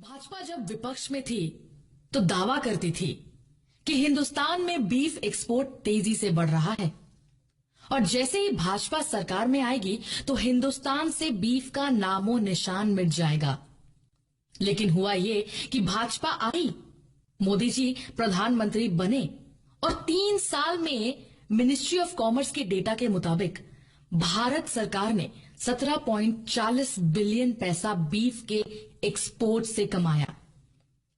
भाजपा जब विपक्ष में थी तो दावा करती थी कि हिंदुस्तान में बीफ एक्सपोर्ट तेजी से बढ़ रहा है और जैसे ही भाजपा सरकार में आएगी तो हिंदुस्तान से बीफ का नामो निशान मिट जाएगा। लेकिन हुआ ये कि भाजपा आई, मोदी जी प्रधानमंत्री बने और 3 साल में मिनिस्ट्री ऑफ कॉमर्स के डेटा के मुताबिक भारत सरकार ने 17.40 बिलियन पैसा बीफ के एक्सपोर्ट से कमाया।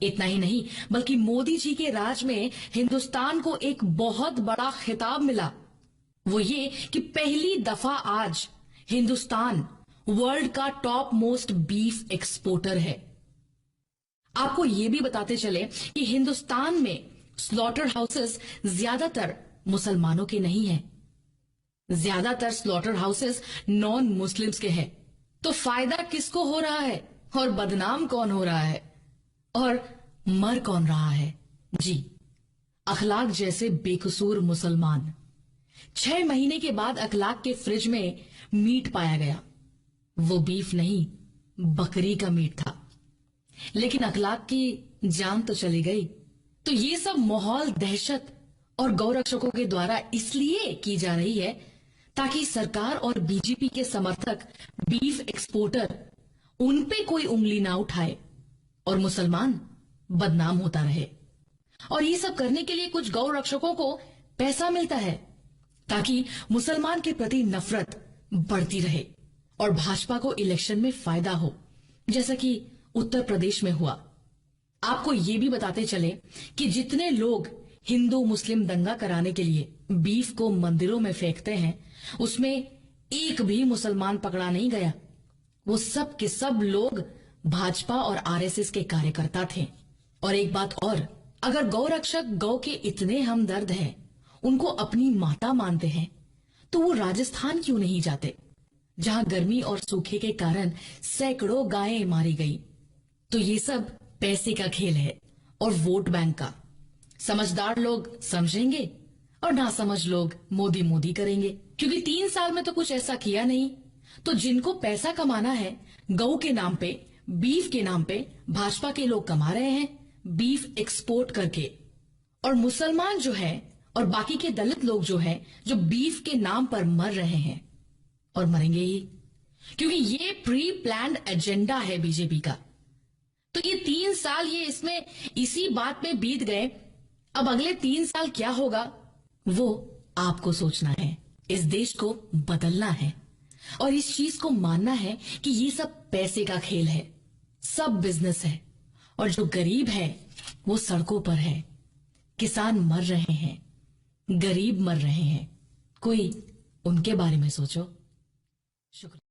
इतना ही नहीं बल्कि मोदी जी के राज में हिंदुस्तान को एक बहुत बड़ा खिताब मिला। वो ये कि पहली दफा आज हिंदुस्तान वर्ल्ड का टॉप मोस्ट बीफ एक्सपोर्टर है। आपको ये भी बताते चले कि हिंदुस्तान में स्लॉटर हाउसेस ज्यादातर मुसलमानों के नहीं हैं। ज्यादातर स्लॉटर हाउसेस नॉन मुस्लिम्स के हैं। तो फायदा किसको हो रहा है और बदनाम कौन हो रहा है और मर कौन रहा है? जी, अखलाक जैसे बेकसूर मुसलमान। 6 महीने के बाद अखलाक के फ्रिज में मीट पाया गया। वो बीफ नहीं, बकरी का मीट था। लेकिन अखलाक की जान तो चली गई। तो ये सब माहौल दहशत और गौरक्षकों के द्वारा इसलिए की जा रही है ताकि सरकार और बीजेपी के समर्थक बीफ एक्सपोर्टर उन पे कोई उंगली ना उठाए और मुसलमान बदनाम होता रहे। और ये सब करने के लिए कुछ गौरक्षकों को पैसा मिलता है ताकि मुसलमान के प्रति नफरत बढ़ती रहे और भाजपा को इलेक्शन में फायदा हो, जैसा कि उत्तर प्रदेश में हुआ। आपको ये भी बताते चले कि जितने लोग हिंदू मुस्लिम दंगा कराने के लिए बीफ को मंदिरों में फेंकते हैं, उसमें एक भी मुसलमान पकड़ा नहीं गया। वो सब के सब लोग भाजपा और आरएसएस के कार्यकर्ता थे। और एक बात और, अगर गौरक्षक गौ के इतने हमदर्द हैं, उनको अपनी माता मानते हैं, तो वो राजस्थान क्यों नहीं जाते, जहां गर्मी और सूखे के कारण सैकड़ों गायें मारी गई। तो ये सब पैसे का खेल है और वोट बैंक का। समझदार लोग समझेंगे और नासमझ लोग मोदी मोदी करेंगे, क्योंकि 3 साल में तो कुछ ऐसा किया नहीं। तो जिनको पैसा कमाना है गौ के नाम पे, बीफ के नाम पे, भाजपा के लोग कमा रहे हैं बीफ एक्सपोर्ट करके। और मुसलमान जो है और बाकी के दलित लोग जो है, जो बीफ के नाम पर मर रहे हैं और मरेंगे ही, क्योंकि ये प्री प्लान्ड एजेंडा है बीजेपी का। तो ये 3 साल ये इसमें इसी बात में बीत गए। अब अगले 3 साल क्या होगा वो आपको सोचना है। इस देश को बदलना है और इस चीज को मानना है कि ये सब पैसे का खेल है, सब बिजनेस है। और जो गरीब है वो सड़कों पर है, किसान मर रहे हैं, गरीब मर रहे हैं। कोई उनके बारे में सोचो। शुक्रिया।